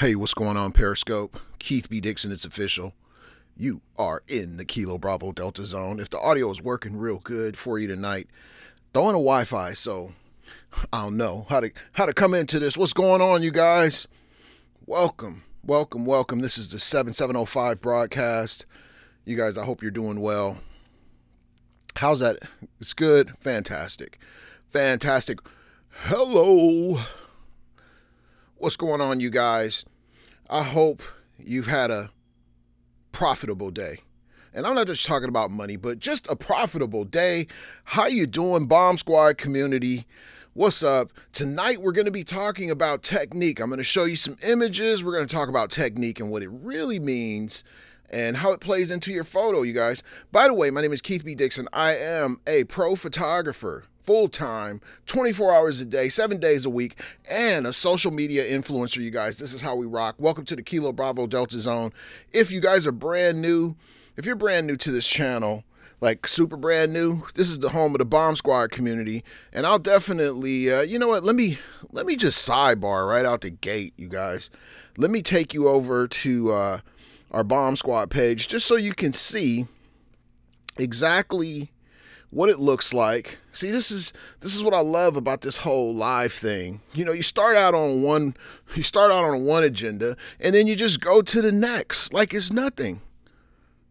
Hey, what's going on, Periscope? Keith B Dixon, it's official. You are in the Kilo Bravo Delta Zone. If the audio is working real good for you tonight, throw in a Wi-Fi so I don't know how to come into this. What's going on, you guys? Welcome. This is the 7705 broadcast. You guys, I hope you're doing well. How's that? It's good. Fantastic. Hello. What's going on, you guys? I hope you've had a profitable day. And I'm not just talking about money, but just a profitable day. How you doing, Bomb Squad community? What's up? Tonight we're going to be talking about technique. I'm going to show you some images. We're going to talk about technique and what it really means and how it plays into your photo, you guys. By the way, my name is Keith B Dixon. I am a pro photographer, full-time, 24 hours a day, 7 days a week, and a social media influencer, you guys. This is how we rock. Welcome to the Kilo Bravo Delta Zone. If you guys are brand new, if you're brand new to this channel, like super brand new, this is the home of the Bomb Squad community, and I'll definitely, you know what, let me just sidebar right out the gate, you guys. Let me take you over to our Bomb Squad page just so you can see exactly what it looks like. See, this is what I love about this whole live thing. You know, you start out on one agenda, and then you just go to the next like it's nothing.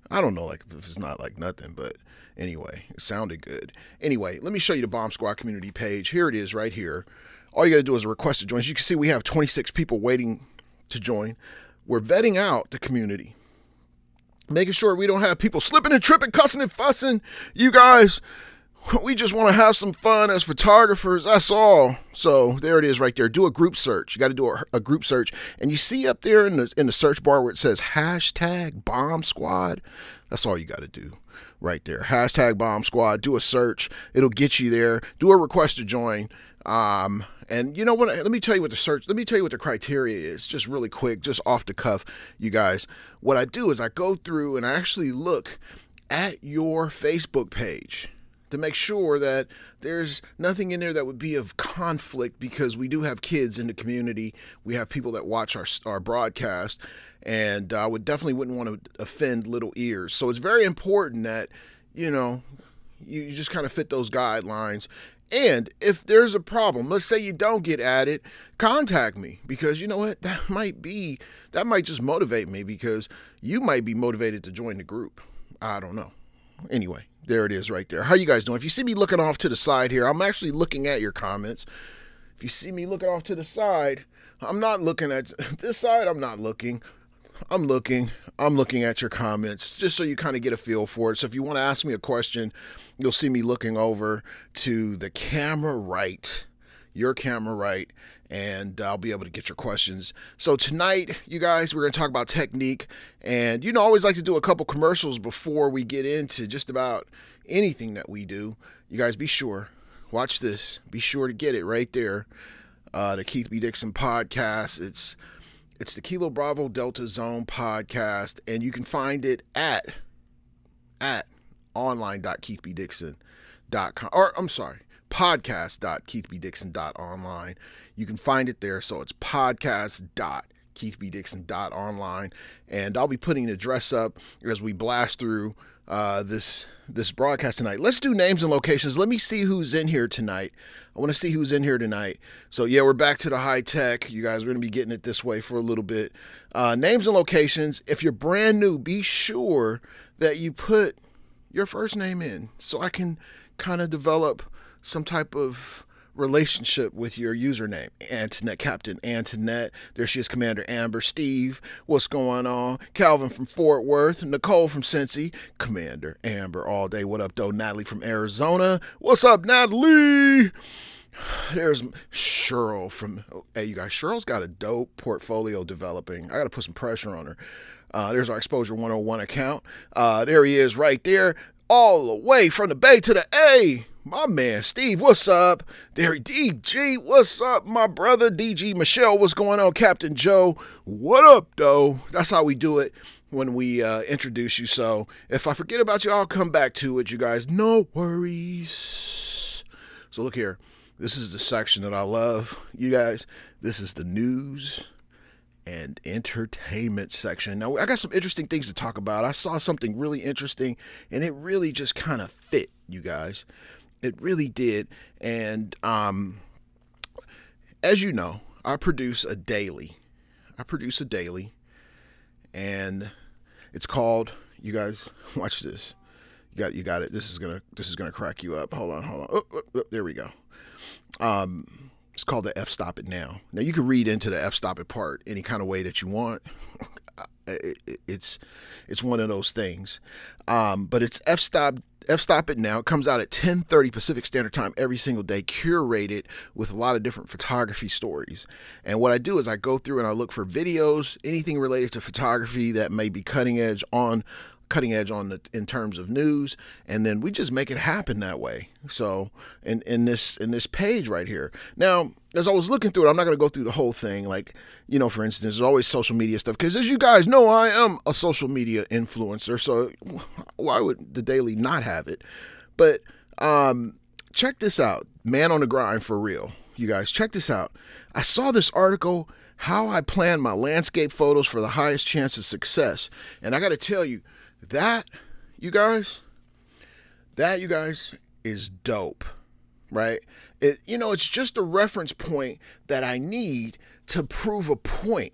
I don't know, like, if it's not like nothing, but anyway, it sounded good. Anyway, let me show you the Bomb Squad community page. Here it is right here. All you got to do is request to join. As you can see, we have 26 people waiting to join. We're vetting out the community, making sure we don't have people slipping and tripping, cussing and fussing. You guys, we just want to have some fun as photographers. That's all. So there it is right there. Do a group search. You got to do a group search. And you see up there in the search bar where it says hashtag Bomb Squad. That's all you got to do right there. Hashtag Bomb Squad. Do a search. It'll get you there. Do a request to join. And you know what? Let me tell you what the criteria is, just really quick, just off the cuff, you guys. What I do is I go through and I actually look at your Facebook page to make sure that there's nothing in there that would be of conflict, because we do have kids in the community. We have people that watch our broadcast, and I definitely wouldn't want to offend little ears. So it's very important that, you know, you just kind of fit those guidelines. And if there's a problem, let's say you don't get added, contact me, because you know what? That might just motivate me, because you might be motivated to join the group. I don't know. Anyway, there it is right there. How you guys doing? If you see me looking off to the side here, I'm actually looking at your comments. If you see me looking off to the side, I'm not looking at this side. I'm not looking. I'm looking at your comments, just so you kind of get a feel for it. So if you want to ask me a question, you'll see me looking over to the camera right, your camera right, and I'll be able to get your questions. So tonight, you guys, we're going to talk about technique. And, you know, I always like to do a couple commercials before we get into just about anything that we do. You guys, be sure, watch this. Be sure to get it right there. The Keith B Dixon podcast. It's the Kilo Bravo Delta Zone podcast, and you can find it at online.keithbdixon.com, or I'm sorry, podcast.keithbdixon.online. You can find it there. So it's podcast.keithbdixon.online, and I'll be putting the address up as we blast through this broadcast tonight. Let's do names and locations. Let me see who's in here tonight. I want to see who's in here tonight. So yeah, we're back to the high tech. You guys are going to be getting it this way for a little bit. Names and locations. If you're brand new, be sure that you put your first name in, so I can kind of develop some type of relationship with your username. Antoinette, Captain Antoinette. There she is, Commander Amber. Steve, what's going on? Calvin from Fort Worth. Nicole from Cincy. Commander Amber all day. What up, though? Natalie from Arizona. What's up, Natalie? There's Cheryl from, hey, you guys, Cheryl's got a dope portfolio developing. I got to put some pressure on her. There's our Exposure 101 account. There he is right there, all the way from the Bay to the A. My man, Steve, what's up? There, DG, what's up, my brother? DG, Michelle, what's going on? Captain Joe, what up, though? That's how we do it when we introduce you. So if I forget about you, I'll come back to it, you guys. No worries. So look here. This is the section that I love, you guys. This is the news and entertainment section. Now, I got some interesting things to talk about. I saw something really interesting, and it really just kind of fit, you guys. It really did. And as you know, I produce a daily. And it's called, you guys, watch this. You got it. This is gonna crack you up. Hold on. Oh, there we go. It's called the F Stop It Now. Now you can read into the F Stop It part any kind of way that you want. It's one of those things. But it's F Stop It Now. It comes out at 10:30 Pacific Standard Time every single day, curated with a lot of different photography stories. And what I do is I go through and I look for videos, anything related to photography that may be cutting edge in terms of news, and then we just make it happen that way. So in this page right here. Now, as I was looking through it, I'm not going to go through the whole thing. Like, you know, for instance, there's always social media stuff, because as you guys know, I am a social media influencer, so why would the Daily not have it? But check this out. Man on the grind for real. You guys, check this out. I saw this article, how I plan my landscape photos for the highest chance of success. And I got to tell you, that, you guys, is dope, right? It's just a reference point that I need to prove a point.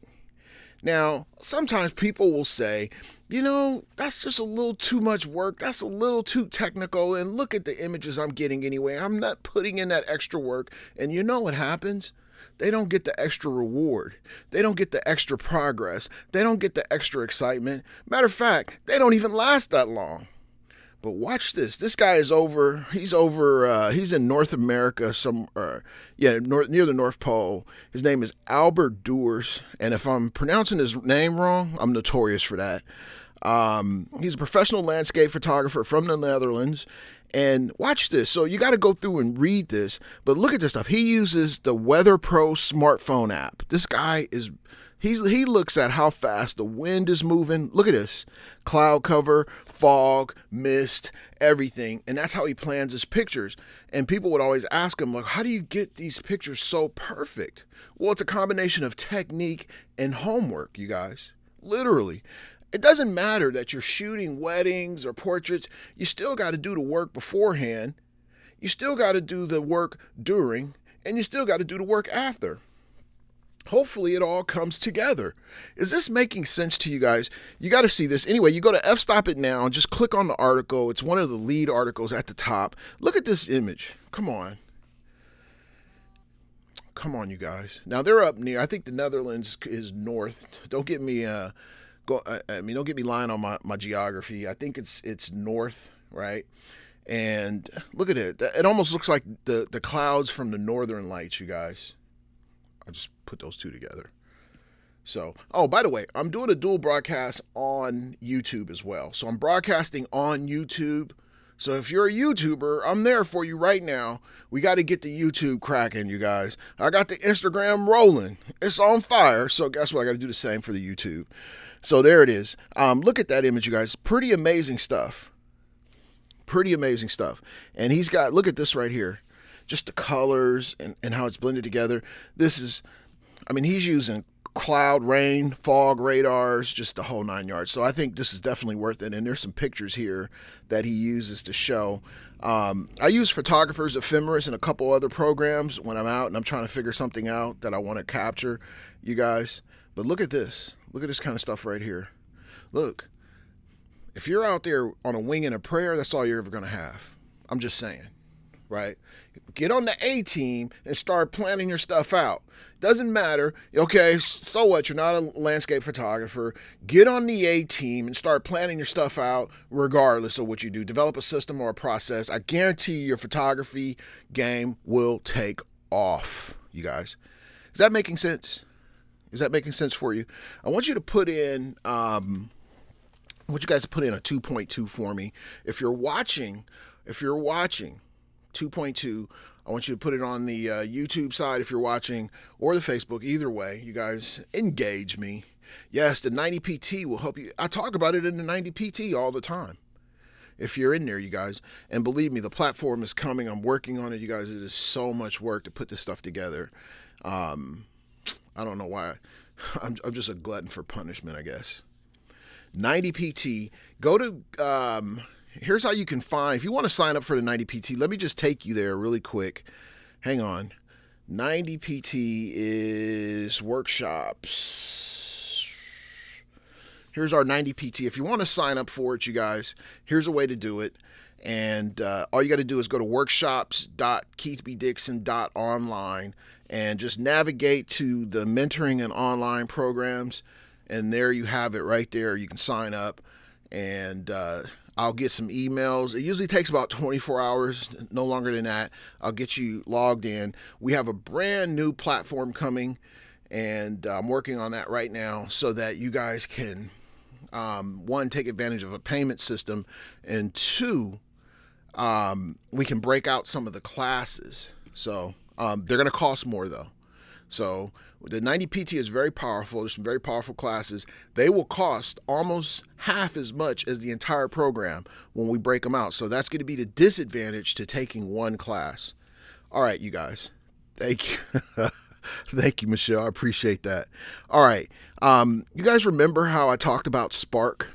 Now, sometimes people will say, that's just a little too much work. That's a little too technical. And look at the images I'm getting anyway. I'm not putting in that extra work. And you know what happens? They don't get the extra reward. They don't get the extra progress. They don't get the extra excitement. Matter of fact, they don't even last that long. But watch this. This guy is he's in North America, near the North Pole. His name is Albert Doers. And if I'm pronouncing his name wrong, I'm notorious for that. He's a professional landscape photographer from the Netherlands. And watch this. So you got to go through and read this. But look at this stuff. He uses the Weather Pro smartphone app. This guy he looks at how fast the wind is moving. Look at this. Cloud cover, fog, mist, everything. And that's how he plans his pictures. And people would always ask him, like, how do you get these pictures so perfect? Well, it's a combination of technique and homework, you guys. Literally. It doesn't matter that you're shooting weddings or portraits. You still got to do the work beforehand. You still got to do the work during, and you still got to do the work after. Hopefully it all comes together. Is this making sense to you guys? You got to see this. Anyway, you go to F-Stop It Now and just click on the article. It's one of the lead articles at the top. Look at this image. Come on. Come on, you guys. Now, they're up near, I think the Netherlands is north. Don't get me... don't get me lying on my geography. I think it's north, right? And look at it. It almost looks like the clouds from the Northern Lights, you guys. I just put those two together. So, by the way, I'm doing a dual broadcast on YouTube as well. So I'm broadcasting on YouTube. So if you're a YouTuber, I'm there for you right now. We got to get the YouTube cracking, you guys. I got the Instagram rolling. It's on fire. So guess what? I got to do the same for the YouTube. So there it is. Look at that image, you guys. Pretty amazing stuff. Pretty amazing stuff. And he's got, look at this right here. Just the colors and how it's blended together. He's using cloud, rain, fog, radars, just the whole 9 yards. So I think this is definitely worth it. And there's some pictures here that he uses to show. I use Photographer's Ephemeris and a couple other programs when I'm out and I'm trying to figure something out that I want to capture, you guys. But look at this. Look at this kind of stuff right here. Look, if you're out there on a wing and a prayer, that's all you're ever going to have. I'm just saying, right? Get on the A team and start planning your stuff out. Doesn't matter. Okay, so what? You're not a landscape photographer. Get on the A team and start planning your stuff out regardless of what you do. Develop a system or a process. I guarantee your photography game will take off, you guys. Is that making sense? Is that making sense for you? I want you to put in, I want you guys to put in a 2.2 for me. If you're watching 2.2, I want you to put it on the YouTube side if you're watching, or the Facebook. Either way, you guys engage me. Yes, the 90PT will help you. I talk about it in the 90PT all the time. If you're in there, you guys, and believe me, the platform is coming. I'm working on it, you guys. It is so much work to put this stuff together. I don't know why I'm just a glutton for punishment, I guess. 90PT. Go to, here's how you can find, if you want to sign up for the 90PT, let me just take you there really quick. Hang on. 90PT is workshops. Here's our 90PT. If you want to sign up for it, you guys, here's a way to do it. And all you got to do is go to workshops.keithbdixon.online and just navigate to the mentoring and online programs. And there you have it right there. You can sign up, and I'll get some emails. It usually takes about 24 hours, no longer than that. I'll get you logged in. We have a brand new platform coming, and I'm working on that right now so that you guys can, one, take advantage of a payment system, and two, we can break out some of the classes. So they're going to cost more though. So the 90PT is very powerful. There's some very powerful classes. They will cost almost half as much as the entire program when we break them out. So that's going to be the disadvantage to taking one class. All right, you guys. Thank you. Thank you, Michelle. I appreciate that. All right. You guys remember how I talked about Spark?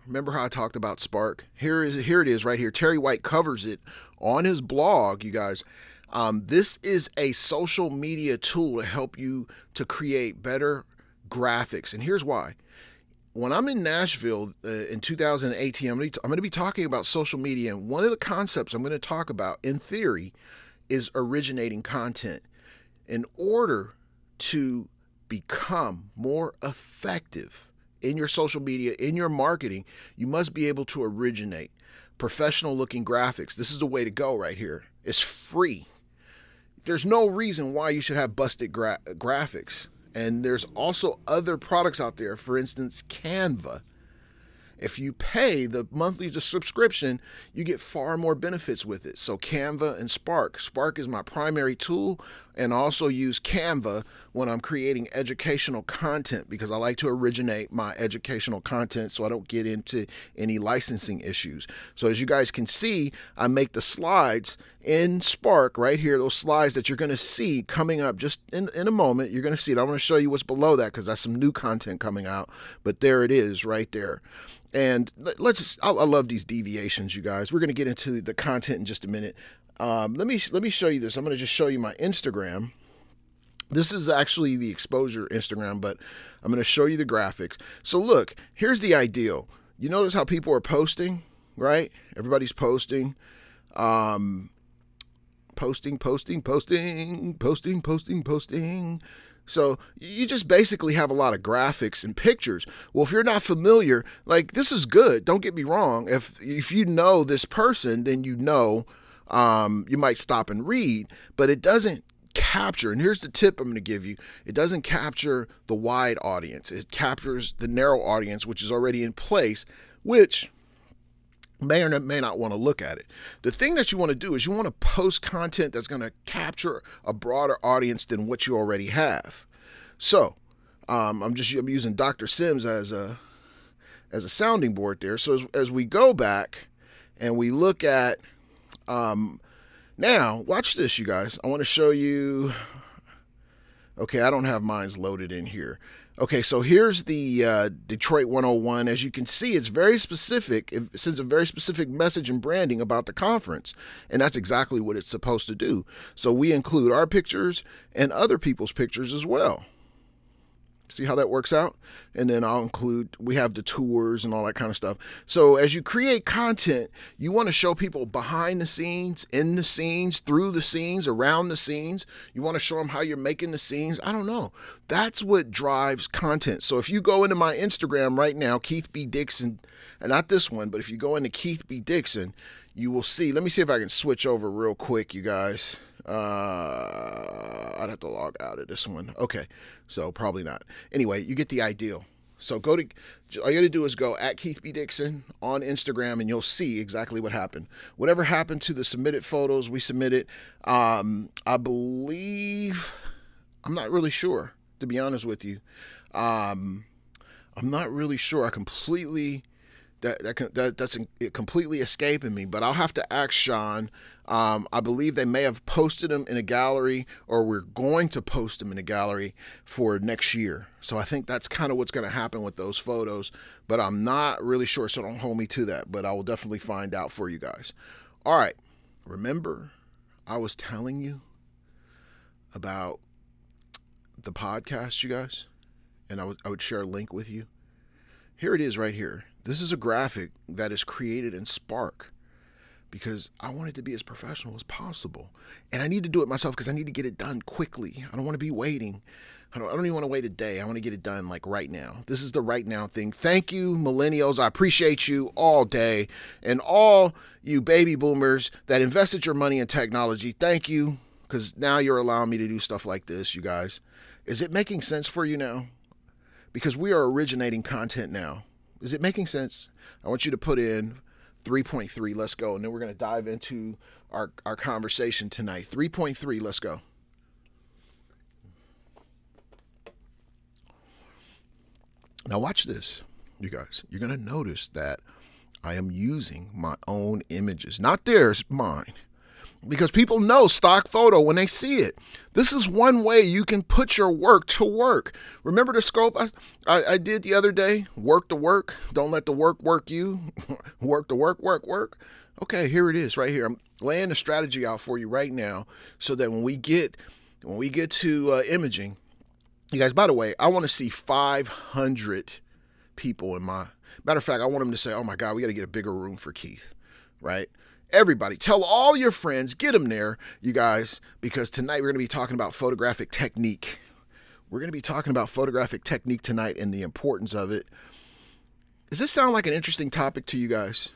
Remember how I talked about Spark? Here it is right here. Terry White covers it on his blog, you guys. This is a social media tool to help you to create better graphics. And here's why. When I'm in Nashville in 2018, I'm going to be talking about social media. And one of the concepts I'm going to talk about in theory is originating content. In order to become more effective in your social media, in your marketing, you must be able to originate professional looking graphics. This is the way to go right here. It's free. There's no reason why you should have busted graphics. And there's also other products out there. For instance, Canva. If you pay the monthly subscription, you get far more benefits with it. So Canva and Spark. Spark is my primary tool, and I also use Canva when I'm creating educational content because I like to originate my educational content so I don't get into any licensing issues. So as you guys can see, I make the slides in Spark right here, those slides that you're going to see coming up just in a moment. You're going to see it. I'm going to show you what's below that because that's some new content coming out, but there it is right there. And I love these deviations, you guys. We're going to get into the content in just a minute. Let me show you this. I'm going to just show you my Instagram. This is actually the exposure Instagram, but I'm going to show you the graphics. So look, here's the ideal. You notice how people are posting, right? Everybody's posting. Posting. So you just basically have a lot of graphics and pictures. Well, if you're not familiar, like this is good. Don't get me wrong. If you know this person, then you know you might stop and read, but it doesn't capture. And here's the tip I'm going to give you. It doesn't capture the wide audience. It captures the narrow audience, which is already in place, which may or may not want to look at it. The thing that you want to do is you want to post content that's going to capture a broader audience than what you already have. So I'm using Dr. Sims as a sounding board there. So as we go back and we look at now, watch this, you guys. I want to show you. Okay, I don't have mine loaded in here. Okay, so here's the Detroit 101. As you can see, it's very specific. It sends a very specific message and branding about the conference, and that's exactly what it's supposed to do. So we include our pictures and other people's pictures as well. See how that works out? And then we have the tours and all that kind of stuff. So as you create content, you want to show people behind the scenes, in the scenes, through the scenes, around the scenes. You want to show them how you're making the scenes. I don't know. That's what drives content. So if you go into my Instagram right now, Keith B Dixon, and not this one, but if you go into Keith B Dixon, you will see. Let me see if I can switch over real quick, you guys. I'd have to log out of this one. Okay, so probably not. Anyway, you get the ideal. So all you got to do is go at Keith B Dixon on Instagram, and you'll see exactly what happened. Whatever happened to the submitted photos, we submitted. I believe, I'm not really sure, to be honest with you. I'm not really sure. I completely That's completely escaping me, but I'll have to ask Sean. I believe they may have posted them in a gallery, or we're going to post them in a gallery for next year. So I think that's kind of what's going to happen with those photos, but I'm not really sure, so don't hold me to that, but I will definitely find out for you guys. All right, remember I was telling you about the podcast, you guys, and I would share a link with you. Here it is right here. This is a graphic that is created in Spark because I want it to be as professional as possible. And I need to do it myself because I need to get it done quickly. I don't want to be waiting. I don't even want to wait a day. I want to get it done like right now. This is the right now thing. Thank you, millennials. I appreciate you all day. And all you baby boomers that invested your money in technology, thank you, because now you're allowing me to do stuff like this, you guys. Is it making sense for you now? Because we are originating content now. Is it making sense? I want you to put in 3.3. Let's go. And then we're going to dive into our conversation tonight. 3.3. Let's go. Now watch this, you guys. You're going to notice that I am using my own images. Not theirs, mine. Because people know stock photo when they see it. This is one way you can put your work to work. Remember the scope I did the other day? Work the work. Don't let the work work you. Work the work, work. Okay, here it is right here. I'm laying the strategy out for you right now so that when we get to imaging, you guys, by the way, I want to see 500 people in my, matter of fact, I want them to say, oh my God, we got to get a bigger room for Keith, right? Everybody, tell all your friends, get them there, you guys, because tonight we're going to be talking about photographic technique. We're going to be talking about photographic technique tonight and the importance of it. Does this sound like an interesting topic to you guys?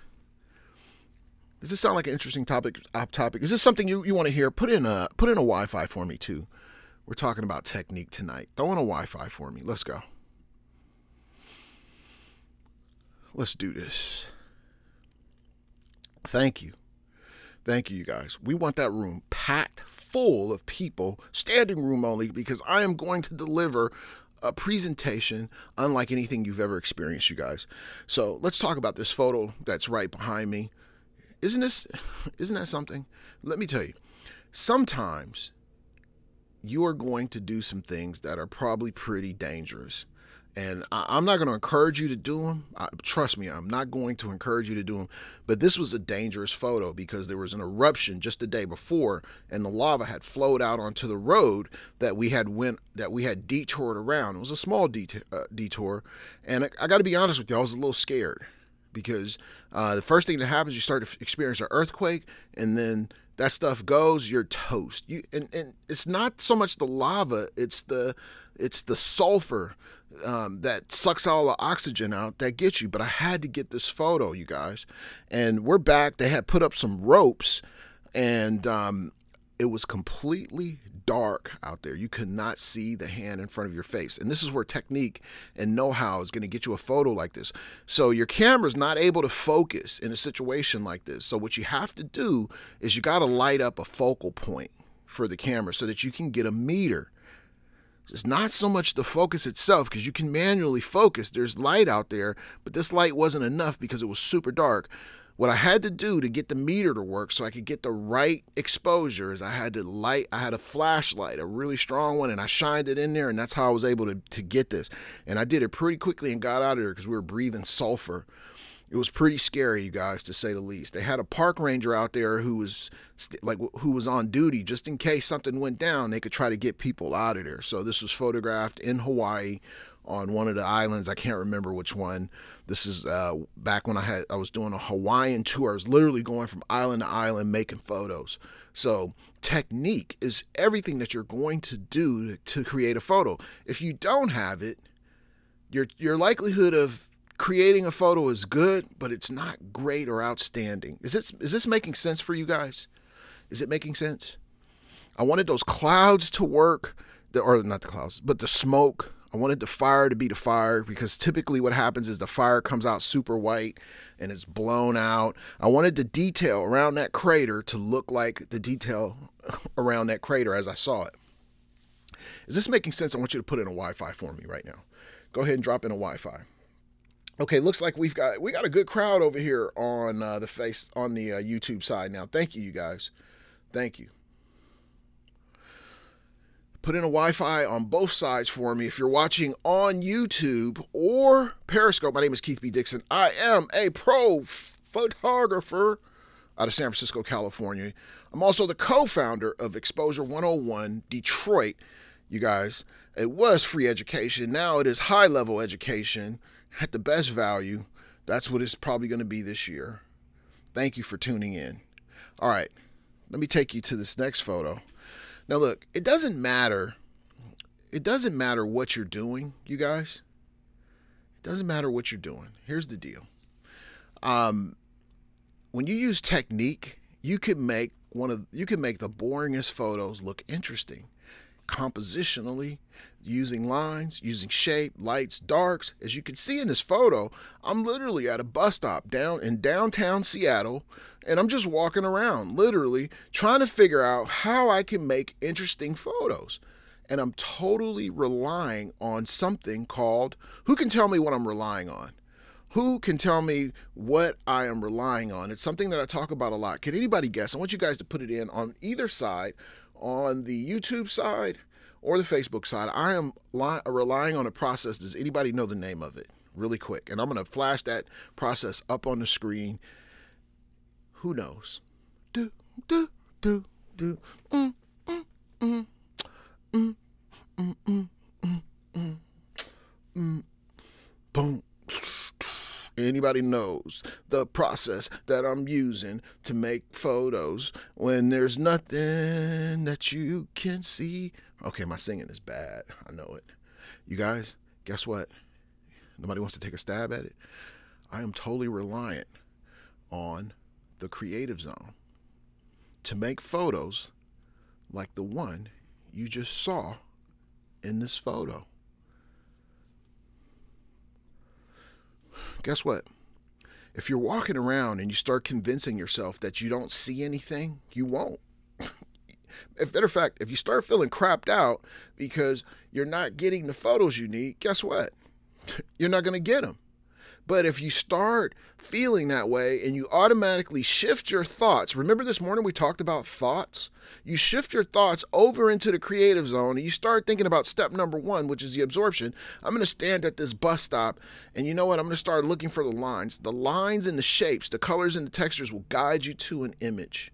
Does this sound like an interesting topic? Is this something you want to hear? Put in a Wi-Fi for me too. We're talking about technique tonight. Throw in a Wi-Fi for me. Let's go. Let's do this. Thank you. Thank you, you guys. We want that room packed full of people, standing room only, because I am going to deliver a presentation unlike anything you've ever experienced, you guys. So let's talk about this photo that's right behind me. Isn't that something? Let me tell you, sometimes you are going to do some things that are probably pretty dangerous. And I'm not going to encourage you to do them. Trust me, I'm not going to encourage you to do them. But this was a dangerous photo because there was an eruption just the day before, and the lava had flowed out onto the road that we had detoured around. It was a small detour, and I got to be honest with you, I was a little scared because the first thing that happens, you start to experience an earthquake, and then that stuff goes, you're toast. And it's not so much the lava, it's the sulfur that sucks all the oxygen out that gets you. But I had to get this photo, you guys. And we're back. They had put up some ropes, and it was completely dark out there. You could not see the hand in front of your face. And this is where technique and know-how is going to get you a photo like this. So your camera's not able to focus in a situation like this. So what you have to do is you got to light up a focal point for the camera so that you can get a meter. It's not so much the focus itself, because you can manually focus. There's light out there, but this light wasn't enough because it was super dark. What I had to do to get the meter to work so I could get the right exposure is I had a flashlight, a really strong one, and I shined it in there, and that's how I was able to get this. And I did it pretty quickly and got out of there because we were breathing sulfur. It was pretty scary, you guys, to say the least. They had a park ranger out there who was on duty just in case something went down. They could try to get people out of there. So this was photographed in Hawaii on one of the islands. I can't remember which one. This is back when I was doing a Hawaiian tour. I was literally going from island to island making photos. So technique is everything that you're going to do to create a photo. If you don't have it, your likelihood of creating a photo is good, but it's not great or outstanding. Is this making sense for you guys? Is it making sense? I wanted those clouds to work, or not the clouds, but the smoke. I wanted the fire to be the fire, because typically what happens is the fire comes out super white and it's blown out. I wanted the detail around that crater to look like the detail around that crater as I saw it. Is this making sense? I want you to put in a Wi-Fi for me right now. Go ahead and drop in a Wi-Fi. Okay, looks like we got a good crowd over here on the YouTube side now. Thank you, you guys. Thank you. Put in a Wi-Fi on both sides for me. If you're watching on YouTube or Periscope, my name is Keith B Dixon. I am a pro photographer out of San Francisco, California. I'm also the co-founder of Exposure 101 Detroit. You guys, it was free education. Now it is high-level education at the best value. That's what it's probably going to be this year. Thank you for tuning in. All right, let me take you to this next photo. Now look, it doesn't matter. It doesn't matter what you're doing, you guys. It doesn't matter what you're doing. Here's the deal. When you use technique, you can make the boringest photos look interesting. Compositionally, using lines, using shape, lights, darks. As you can see in this photo, I'm literally at a bus stop in downtown Seattle, and I'm just walking around, literally trying to figure out how I can make interesting photos. And I'm totally relying on something called, who can tell me what I'm relying on? Who can tell me what I am relying on? It's something that I talk about a lot. Can anybody guess? I want you guys to put it in on either side, on the YouTube side or the Facebook side. I am relying on a process. Does anybody know the name of it? Really quick. And I'm going to flash that process up on the screen. Who knows? Do, do, do, do. Boom. Anybody knows the process that I'm using to make photos when there's nothing that you can see? Okay, my singing is bad. I know it. You guys, guess what? Nobody wants to take a stab at it. I am totally reliant on the creative zone to make photos like the one you just saw in this photo. Guess what? If you're walking around and you start convincing yourself that you don't see anything, you won't. Matter of fact, if you start feeling crapped out because you're not getting the photos you need, guess what? You're not going to get them. But if you start feeling that way and you automatically shift your thoughts, remember this morning we talked about thoughts? You shift your thoughts over into the creative zone and you start thinking about step number one, which is the absorption. I'm going to stand at this bus stop and you know what? I'm going to start looking for the lines. The lines and the shapes, the colors and the textures will guide you to an image.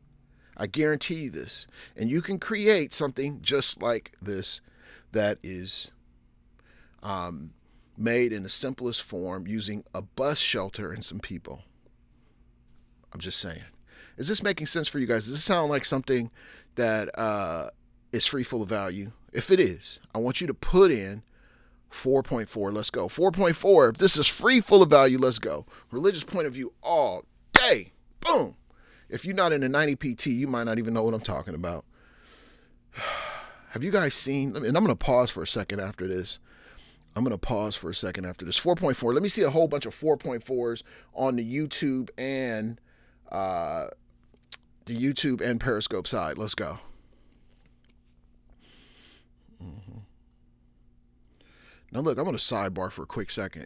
I guarantee you this. And you can create something just like this that is made in the simplest form using a bus shelter and some people. I'm just saying. Is this making sense for you guys? Does this sound like something that is free, full of value? If it is, I want you to put in 4.4. Let's go. 4.4. If this is free, full of value, let's go. Religious point of view all day. Boom. If you're not in a 90 PT, you might not even know what I'm talking about. Have you guys seen, and I'm going to pause for a second after this. 4.4. Let me see a whole bunch of 4.4s on the YouTube and Periscope side. Let's go. Now look, I'm going to sidebar for a quick second.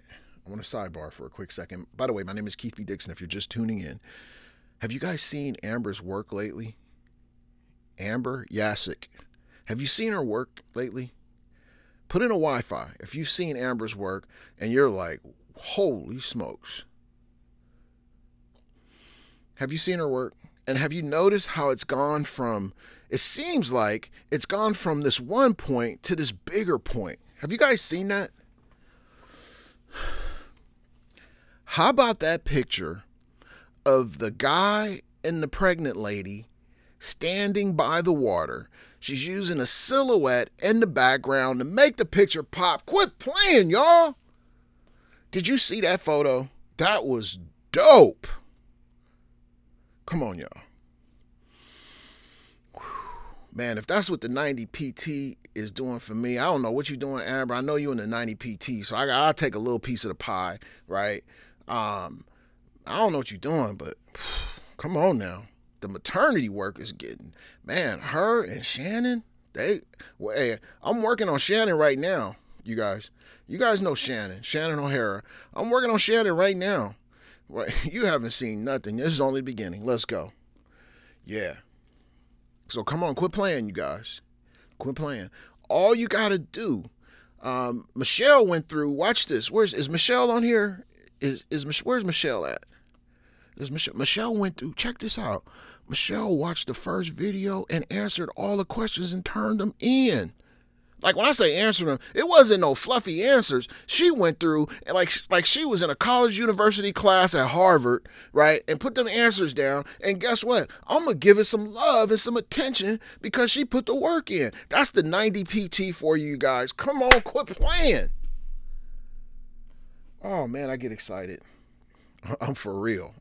By the way, my name is Keith B Dixon if you're just tuning in. Have you guys seen Amber's work lately? Amber Yasik. Have you seen her work lately? Put in a Wi-Fi if you've seen Amber's work and you're like, holy smokes. Have you seen her work? And have you noticed how it seems like it's gone from this one point to this bigger point. Have you guys seen that? How about that picture of the guy and the pregnant lady standing by the water? She's using a silhouette in the background to make the picture pop. Quit playing, y'all. Did you see that photo? That was dope. Come on, y'all. Man, if that's what the 90 PT is doing for me, I don't know what you're doing, Amber. I know you in the 90 PT, so I'll take a little piece of the pie, right? I don't know what you're doing, but come on now. The maternity work is getting, man, her and Shannon, hey, I'm working on Shannon right now. you guys. You guys know Shannon O'Hara. I'm working on Shannon right now. Right, you haven't seen nothing. This is only the beginning. Let's go. Yeah. So come on, quit playing, you guys. Quit playing. All you got to do, Michelle went through, watch this. Is Michelle on here? Where's Michelle at? Michelle went through, check this out. Michelle watched the first video and answered all the questions and turned them in. Like when I say answer them, it wasn't no fluffy answers. She went through and like she was in a college university class at Harvard, right? And put them answers down. And guess what? I'm going to give it some love and some attention because she put the work in. That's the 90 PT for you guys. Come on, quit playing. Oh man, I get excited. I'm for real.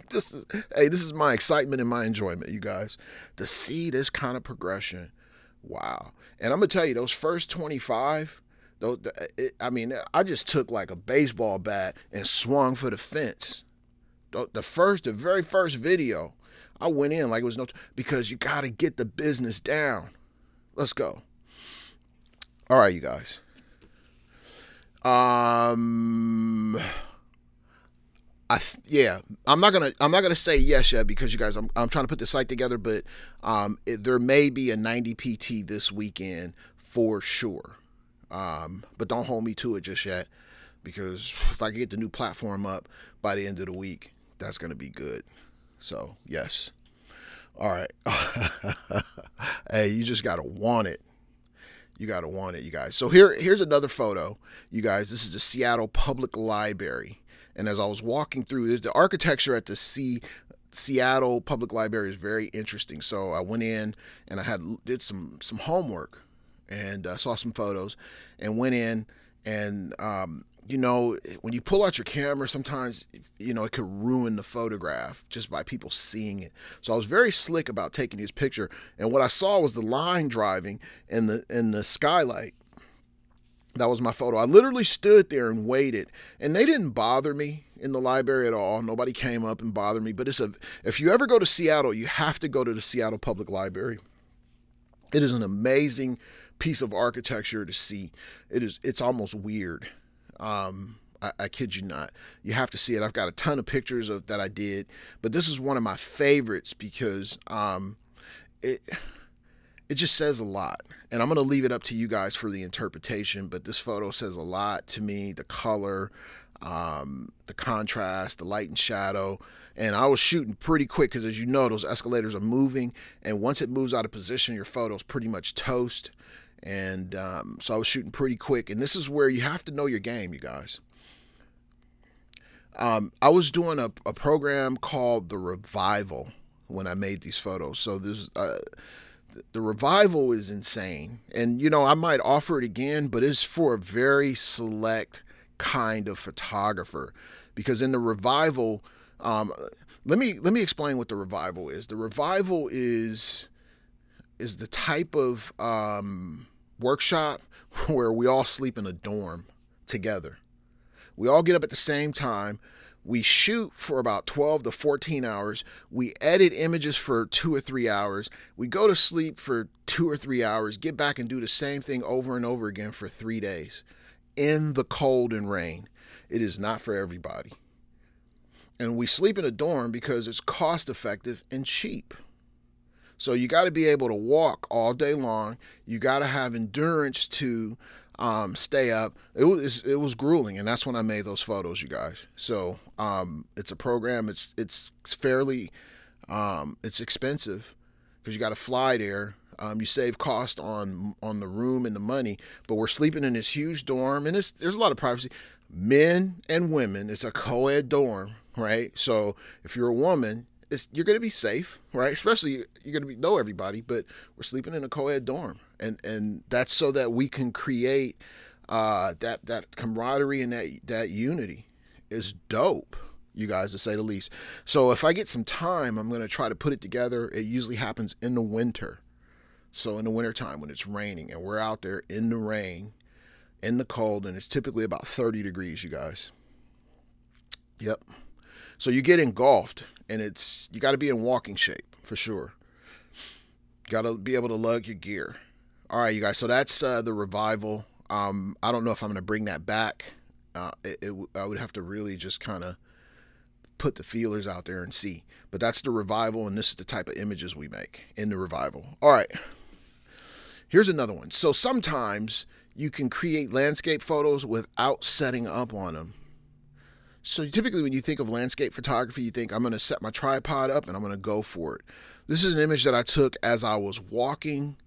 This is my excitement and my enjoyment, you guys. To see this kind of progression. Wow. And I'm going to tell you, those first 25, I just took like a baseball bat and swung for the fence. The very first video, I went in like it was because you got to get the business down. Let's go. All right, you guys. I'm not gonna say yes yet because you guys, I'm trying to put the site together, but there may be a 90 PT this weekend for sure. But don't hold me to it just yet because if I can get the new platform up by the end of the week, that's gonna be good. So yes. All right. Hey, you just gotta want it. You gotta want it, you guys. So here's another photo, you guys. This is the Seattle Public Library. And as I was walking through, the architecture at the Seattle Public Library is very interesting. So I went in and I did some homework and saw some photos and went in and, when you pull out your camera, sometimes, it could ruin the photograph just by people seeing it. So I was very slick about taking this picture. And what I saw was the line driving and the skylight. That was my photo. I literally stood there and waited, and they didn't bother me in the library at all. Nobody came up and bothered me. But if you ever go to Seattle, you have to go to the Seattle Public Library. It is an amazing piece of architecture to see. It's almost weird. I kid you not. You have to see it. I've got a ton of pictures that I did, but this is one of my favorites because it just says a lot. And I'm going to leave it up to you guys for the interpretation, but this photo says a lot to me. The color, the contrast, the light and shadow. And I was shooting pretty quick because, as you know, those escalators are moving. And once it moves out of position, your photo's pretty much toast. And so I was shooting pretty quick. And this is where you have to know your game, you guys. I was doing a program called The Revival when I made these photos. So this the Revival is insane. And, I might offer it again, but it's for a very select kind of photographer. Because in the Revival, let me explain what the Revival is. The Revival is the type of workshop where we all sleep in a dorm together. We all get up at the same time. We shoot for about 12 to 14 hours. We edit images for 2 or 3 hours. We go to sleep for 2 or 3 hours, get back and do the same thing over and over again for 3 days in the cold and rain. It is not for everybody. And we sleep in a dorm because it's cost effective and cheap. So you got to be able to walk all day long. You got to have endurance to stay up. It was grueling, and that's when I made those photos, you guys. So it's a program. It's fairly it's expensive because you got to fly there. You save cost on the room and the money, but we're sleeping in this huge dorm, and there's a lot of privacy. Men and women. It's a co-ed dorm, right? So if you're a woman, you're going to be safe, right? Especially you're going to know everybody, but we're sleeping in a co-ed dorm. And that's so that we can create that camaraderie and that unity. Is dope, you guys, to say the least. So if I get some time, I'm going to try to put it together. It usually happens in the winter. So in the wintertime when it's raining and we're out there in the rain, in the cold, and it's typically about 30 degrees, you guys. Yep. So you get engulfed, and you got to be in walking shape for sure. You got to be able to lug your gear. All right, you guys. So that's the Revival. I don't know if I'm going to bring that back. I would have to really just kind of put the feelers out there and see. But that's the revival, and this is the type of images we make in the revival. All right, here's another one. So sometimes you can create landscape photos without setting up on them. So typically when you think of landscape photography, you think I'm going to set my tripod up and I'm going to go for it. This is an image that I took as I was walking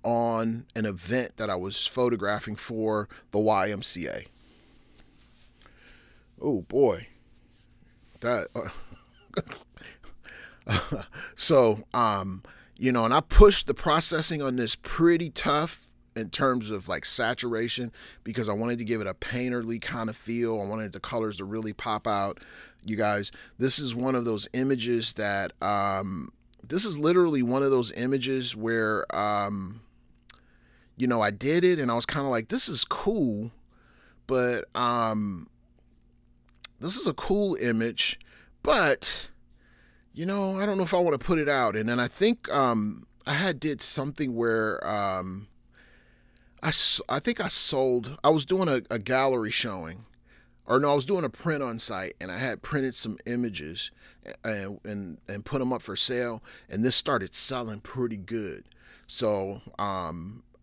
on an event that I was photographing for the YMCA. Oh boy, that so you know, and I pushed the processing on this pretty tough in terms of like saturation, because I wanted to give it a painterly kind of feel. I wanted the colors to really pop out. You guys, this is one of those images that this is literally one of those images where you know, I did it and I was kind of like, this is cool, but this is a cool image, but you know, I don't know if I want to put it out. And then I think I did something where I think I was doing a gallery showing, or no, I was doing a print on site, and I had printed some images and put them up for sale, and this started selling pretty good. So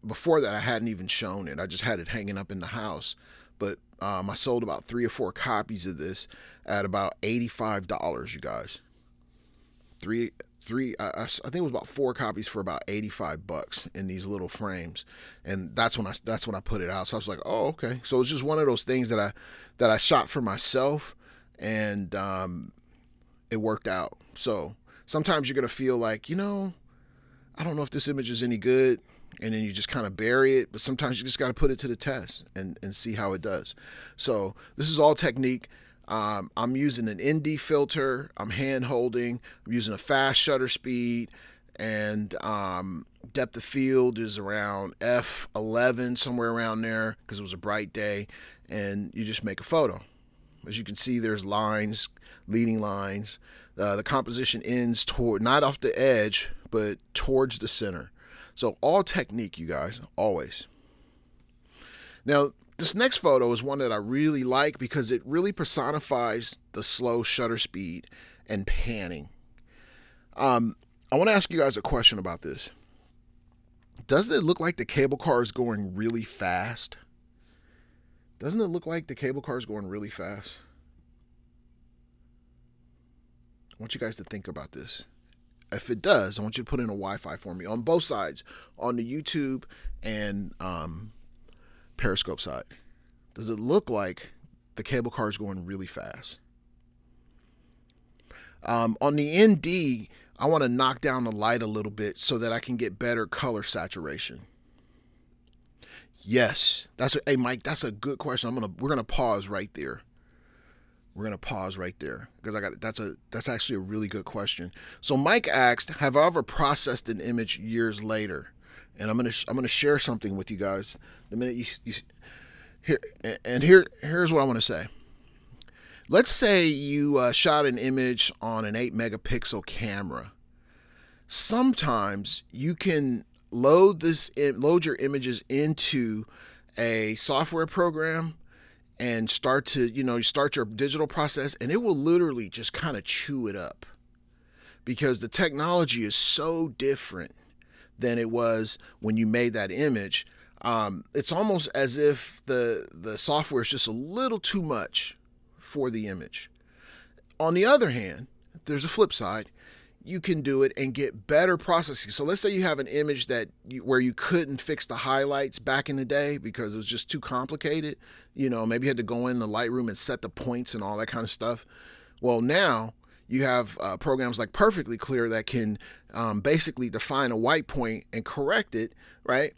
before that, I hadn't even shown it. I just had it hanging up in the house. But I sold about 3 or 4 copies of this at about $85, you guys. I think it was about 4 copies for about $85 in these little frames, and that's when I put it out. So I was like, oh, okay. So it's just one of those things that I shot for myself, and it worked out. So sometimes you're gonna feel like, you know, I don't know if this image is any good, and then you just kind of bury it. But sometimes you just got to put it to the test and see how it does. So this is all technique. I'm using an ND filter. I'm hand holding. I'm using a fast shutter speed, and depth of field is around f11, somewhere around there, because it was a bright day. And you just make a photo. As you can see, there's lines, leading lines. The composition ends toward, not off the edge, but towards the center. So all technique, you guys, always. Now, this next photo is one that I really like because it really personifies the slow shutter speed and panning. I want to ask you guys a question about this. Doesn't it look like the cable car is going really fast? Doesn't it look like the cable car is going really fast? I want you guys to think about this. If it does, I want you to put in a Wi-Fi for me on both sides, on the YouTube and Periscope side. Does it look like the cable car is going really fast? On the ND, I want to knock down the light a little bit so that I can get better color saturation. Yes, hey Mike, that's a good question. We're gonna pause right there. We're gonna pause right there because that's actually a really good question. So Mike asked, have I ever processed an image years later? And I'm gonna share something with you guys. The minute here's what I want to say. Let's say you shot an image on an 8 megapixel camera. Sometimes you can load your images into a software program and start your digital process, and it will literally just kind of chew it up because the technology is so different than it was when you made that image. It's almost as if the software is just a little too much for the image. On the other hand, there's a flip side. You can do it and get better processing. So let's say you have an image where you couldn't fix the highlights back in the day because it was just too complicated. You know, maybe you had to go in the Lightroom and set the points and all that kind of stuff. Well, now you have programs like Perfectly Clear that can basically define a white point and correct it, right?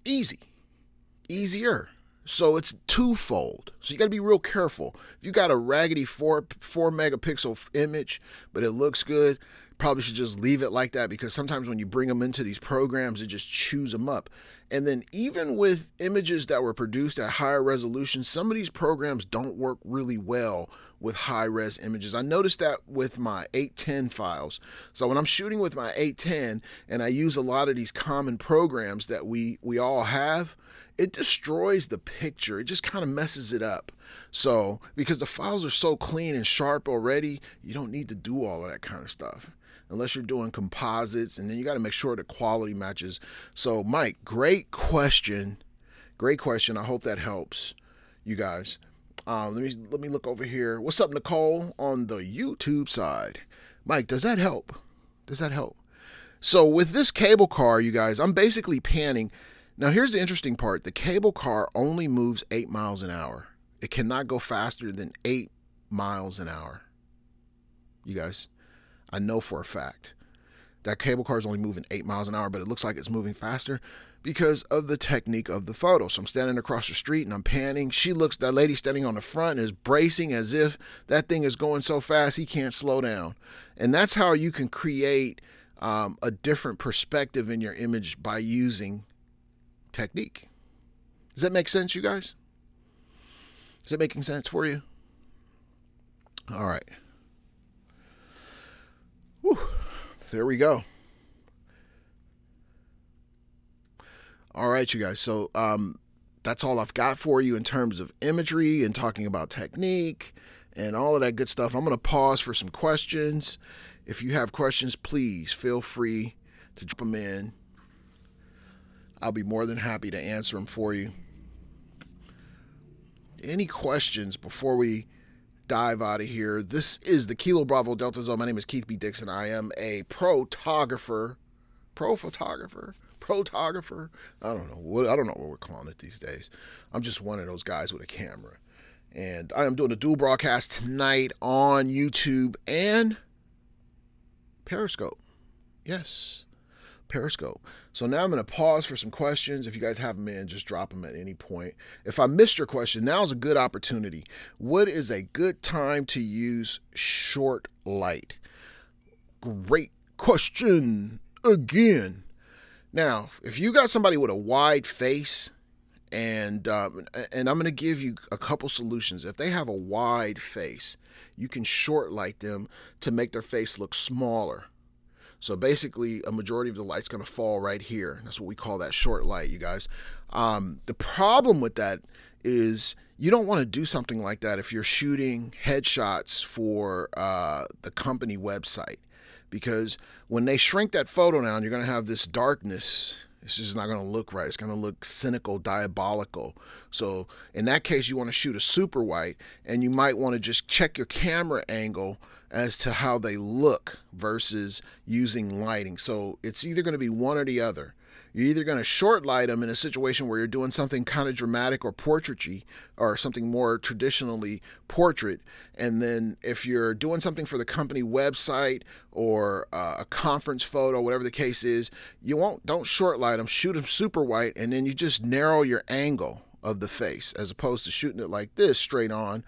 Easier. So it's twofold. So you got to be real careful. If you got a raggedy 4 megapixel image, but it looks good, probably should just leave it like that, because sometimes when you bring them into these programs, it just chews them up. And then even with images that were produced at higher resolution, some of these programs don't work really well with high-res images. I noticed that with my 810 files. So when I'm shooting with my 810 and I use a lot of these common programs that we all have, it destroys the picture. It just kind of messes it up. So, because the files are so clean and sharp already, you don't need to do all of that kind of stuff. Unless you're doing composites, and then you got to make sure the quality matches. So, Mike, great question. Great question. I hope that helps you guys. Let me look over here. What's up, Nicole, on the YouTube side? Mike, does that help? Does that help? So with this cable car, you guys, I'm basically panning. Now, here's the interesting part. The cable car only moves 8 miles an hour. It cannot go faster than 8 miles an hour. You guys, I know for a fact that cable car is only moving 8 miles an hour, but it looks like it's moving faster because of the technique of the photo. So I'm standing across the street and I'm panning. That lady standing on the front is bracing as if that thing is going so fast he can't slow down. And that's how you can create a different perspective in your image by using technique. Does that make sense, you guys? Is that making sense for you? All right. Whew. There we go. All right, you guys. So that's all I've got for you in terms of imagery and talking about technique and all of that good stuff. I'm going to pause for some questions. If you have questions, please feel free to drop them in. I'll be more than happy to answer them for you. Any questions before we dive out of here? This is the Kilo Bravo Delta Zone. My name is Keith B Dixon. I am a photographer. I don't know what we're calling it these days. I'm just one of those guys with a camera. And I am doing a dual broadcast tonight on YouTube and Periscope. Yes, Periscope. So now I'm going to pause for some questions. If you guys have them in, just drop them at any point. If I missed your question, now's a good opportunity. What is a good time to use short light? Great question again. Now, if you got somebody with a wide face, and I'm going to give you a couple solutions. If they have a wide face, you can short light them to make their face look smaller. So basically, a majority of the light's going to fall right here. That's what we call that short light, you guys. The problem with that is you don't want to do something like that if you're shooting headshots for the company website. Because when they shrink that photo down, you're going to have this darkness. It's just not going to look right. It's going to look cynical, diabolical. So in that case, you want to shoot a super white, and you might want to just check your camera angle as to how they look versus using lighting. So it's either going to be one or the other. You're either going to short light them in a situation where you're doing something kind of dramatic or portraiture, or something more traditionally portrait. And then if you're doing something for the company website or a conference photo, whatever the case is, don't short light them, shoot them super white, and then you just narrow your angle of the face as opposed to shooting it like this straight on.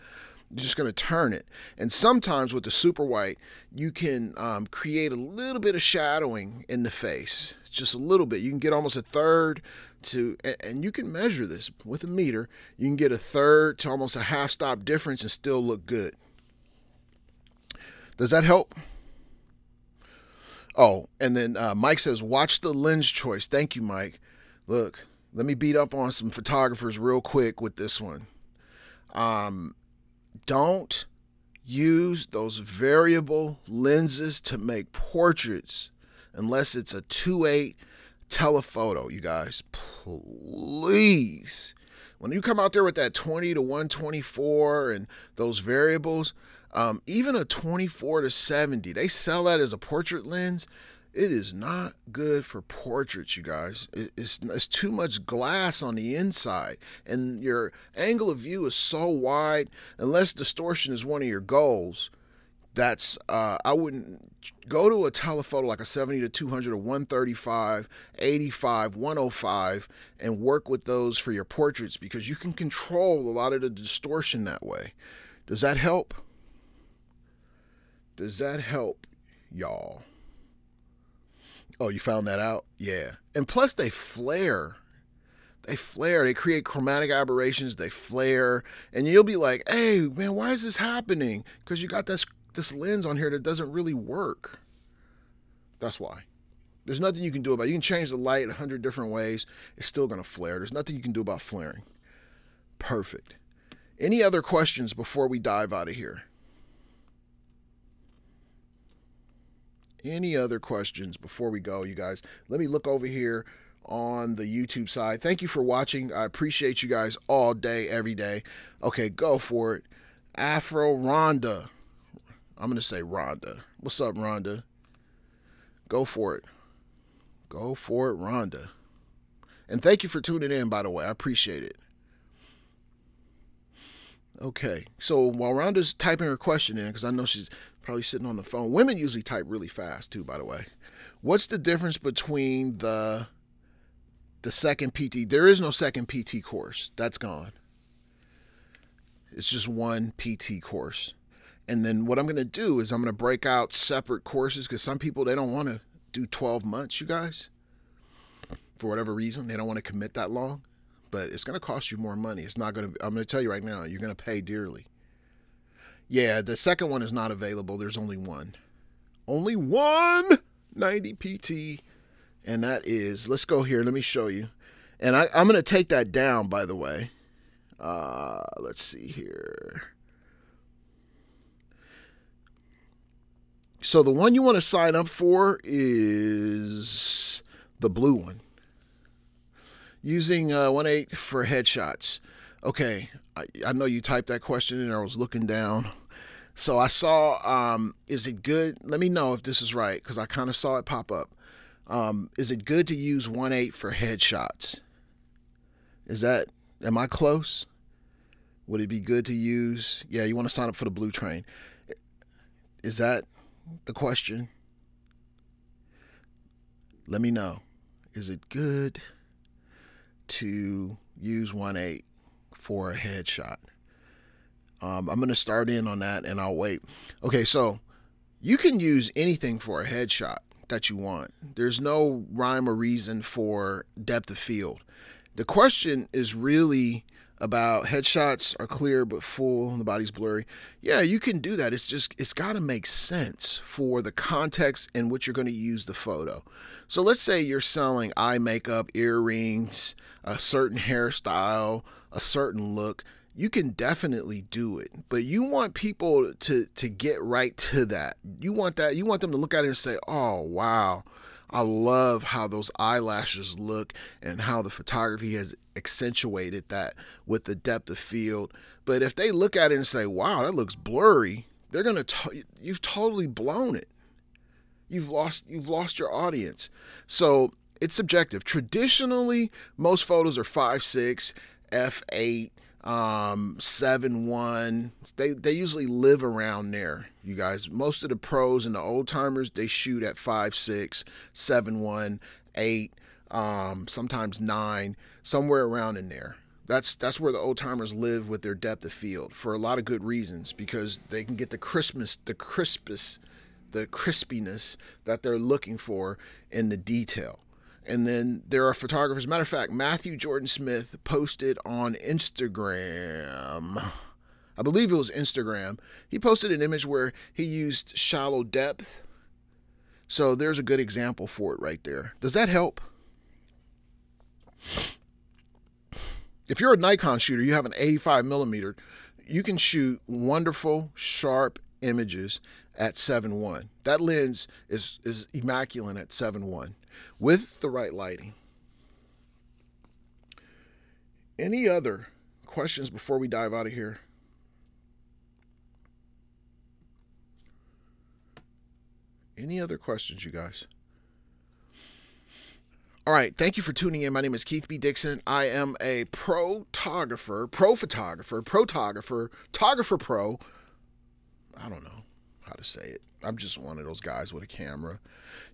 You're just going to turn it. And sometimes with the super white, you can create a little bit of shadowing in the face. Just a little bit. You can get almost a third to, and you can measure this with a meter. You can get a third to almost a half stop difference and still look good. Does that help? Oh, and then Mike says, watch the lens choice. Thank you, Mike. Look, let me beat up on some photographers real quick with this one. Don't use those variable lenses to make portraits unless it's a 2.8 telephoto, you guys. Please. When you come out there with that 20 to 124 and those variables, even a 24 to 70, they sell that as a portrait lens. It is not good for portraits, you guys. It's too much glass on the inside, and your angle of view is so wide. Unless distortion is one of your goals, I wouldn't go to a telephoto like a 70 to 200 or 135, 85, 105, and work with those for your portraits, because you can control a lot of the distortion that way. Does that help? Does that help, y'all? Oh, you found that out? Yeah. And plus they flare. They create chromatic aberrations. They flare. And you'll be like, hey, man, why is this happening? Because you got this lens on here that doesn't really work. That's why. There's nothing you can do about it. You can change the light 100 different ways. It's still going to flare. There's nothing you can do about flaring. Perfect. Any other questions before we dive out of here? Any other questions before we go, you guys? Let me look over here on the YouTube side. Thank you for watching. I appreciate you guys all day, every day. Okay, go for it. Afro Rhonda. I'm going to say Rhonda. What's up, Rhonda? Go for it. Go for it, Rhonda. And thank you for tuning in, by the way. I appreciate it. Okay, so while Rhonda's typing her question in, because I know she's probably sitting on the phone. Women usually type really fast too, by the way. What's the difference between the second PT? There is no second PT course. That's gone. It's just one PT course. And then what I'm going to do is I'm going to break out separate courses, because some people, they don't want to do 12 months, you guys. For whatever reason, they don't want to commit that long. But it's going to cost you more money. It's not going to, I'm going to tell you right now, you're going to pay dearly. Yeah, the second one is not available. There's only one. Only one 90 PT. And that is, let's go here. Let me show you. And I'm going to take that down, by the way. Let's see here. So the one you want to sign up for is the blue one. Using 1.8 for headshots. Okay, I know you typed that question and I was looking down. So I saw, is it good? Let me know if this is right, because I kind of saw it pop up. Is it good to use 1.8 for headshots? Is that, am I close? Would it be good to use? Yeah, you want to sign up for the blue train. Is that the question? Let me know. Is it good to use 1.8 for a headshot? I'm going to start in on that and I'll wait. Okay, so you can use anything for a headshot that you want. There's no rhyme or reason for depth of field. The question is really about headshots are clear but full and the body's blurry. Yeah, you can do that. It's just, it's got to make sense for the context in which you're going to use the photo. So let's say you're selling eye makeup, earrings, a certain hairstyle, a certain look. You can definitely do it, but you want people to get right to that. You want that. You want them to look at it and say, "Oh, wow, I love how those eyelashes look and how the photography has accentuated that with the depth of field." But if they look at it and say, "Wow, that looks blurry," they're gonna you've totally blown it. You've lost your audience. So it's subjective. Traditionally, most photos are 5.6, f8. 7.1. They usually live around there, you guys. Most of the pros and the old timers, they shoot at 5.6, 7.1, 8, sometimes 9, somewhere around in there. That's where the old timers live with their depth of field for a lot of good reasons, because they can get the crispiness that they're looking for in the detail. And then there are photographers. Matter of fact, Matthew Jordan Smith posted on Instagram. I believe it was Instagram. He posted an image where he used shallow depth. So there's a good example for it right there. Does that help? If you're a Nikon shooter, you have an 85mm, you can shoot wonderful, sharp images at 7.1. That lens is immaculate at 7.1. With the right lighting. Any other questions before we dive out of here? Any other questions, you guys? All right, thank you for tuning in. My name is Keith B Dixon. I am a photographer pro. I don't know how to say it. I'm just one of those guys with a camera.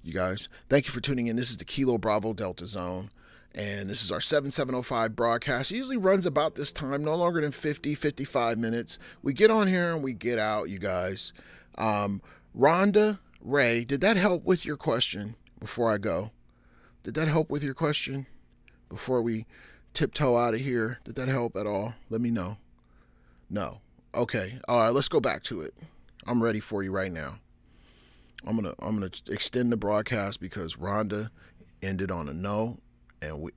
You guys, thank you for tuning in. This is the Kilo Bravo Delta Zone, and this is our 7705 broadcast. It usually runs about this time, no longer than 55 minutes. We get on here and we get out, you guys. Rhonda Ray, did that help with your question before I go? Did that help with your question before we tiptoe out of here? Did that help at all? Let me know. No. Okay. All right, let's go back to it. I'm ready for you right now. I'm gonna extend the broadcast because Rhonda ended on a no, and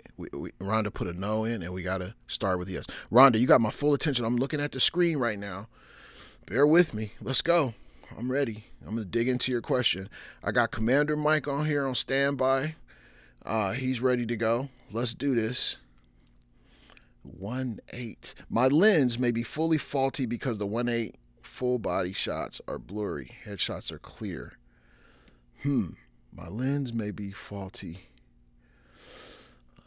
Rhonda put a no in, and we gotta start with yes. Rhonda, you got my full attention. I'm looking at the screen right now. Bear with me. Let's go. I'm ready. I'm gonna dig into your question. I got Commander Mike on here on standby. He's ready to go. Let's do this. 1.8. My lens may be fully faulty because the 1.8 full body shots are blurry. Headshots are clear. My lens may be faulty.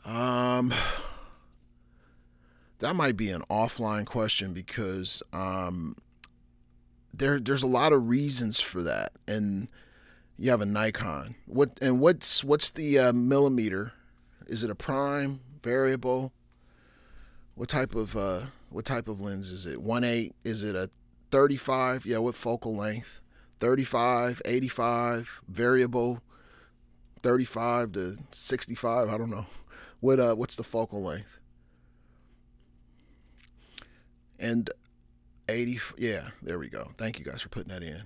That might be an offline question because there's a lot of reasons for that. And you have a Nikon. What's the millimeter? Is it a prime, variable? What type of lens is it? 1.8? Is it a 35? Yeah, what focal length? 35, 85, variable, 35 to 65. I don't know. What's the focal length? And 80. Yeah, there we go. Thank you guys for putting that in.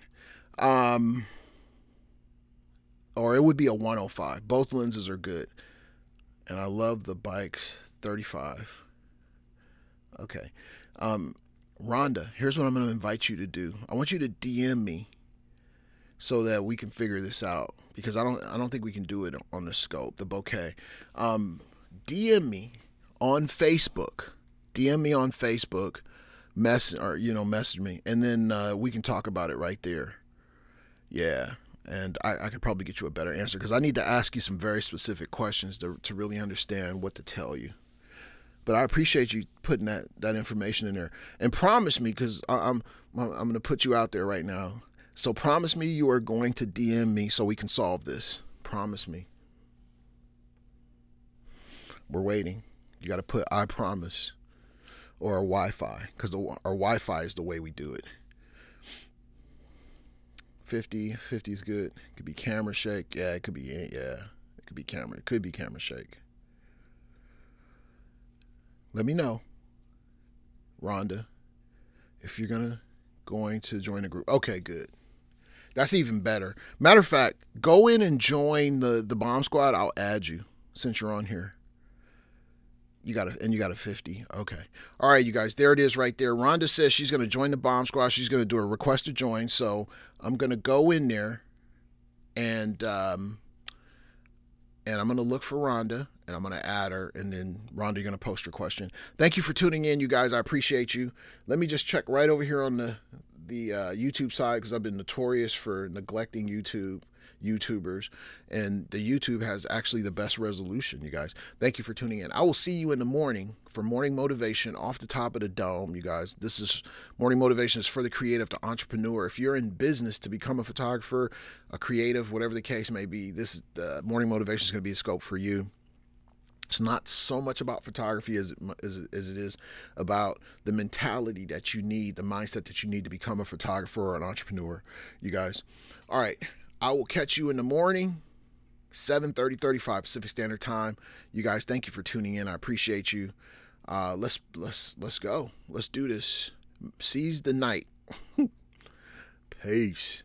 Or it would be a 105. Both lenses are good. And I love the bikes. 35. Okay. Rhonda, here's what I'm going to invite you to do. I want you to DM me so that we can figure this out, because I don't think we can do it on the scope, the bokeh. DM me on Facebook. DM me on Facebook. Message me, and then we can talk about it right there. Yeah. And I could probably get you a better answer, because I need to ask you some very specific questions to really understand what to tell you. But I appreciate you putting that information in there. And promise me, because I'm going to put you out there right now. So promise me you are going to DM me so we can solve this. Promise me. We're waiting. You got to put I promise or a Wi-Fi, because our Wi-Fi is the way we do it. 50 is good. It could be camera shake. Yeah, it could be. Yeah, it could be camera. It could be camera shake. Let me know, Rhonda, if you're going to join the group. Okay, good. That's even better. Matter of fact, go in and join the bomb squad. I'll add you since you're on here. You got a 50. Okay. All right, you guys. There it is right there. Rhonda says she's going to join the bomb squad. She's going to do a request to join. So I'm going to go in there and I'm going to look for Rhonda, and I'm going to add her, and then Rhonda, you're going to post your question. Thank you for tuning in, you guys. I appreciate you. Let me just check right over here on the YouTube side, because I've been notorious for neglecting YouTubers, and the YouTube has actually the best resolution, you guys. Thank you for tuning in. I will see you in the morning for Morning Motivation off the top of the dome, you guys. This is Morning Motivation is for the creative to entrepreneur. If you're in business to become a photographer, a creative, whatever the case may be, this Morning Motivation is going to be a scope for you. It's not so much about photography as it is about the mentality that you need, the mindset that you need to become a photographer or an entrepreneur, you guys. All right. I will catch you in the morning, 7:35 Pacific Standard Time. You guys, thank you for tuning in. I appreciate you. Let's go. Let's do this. Seize the night. Peace.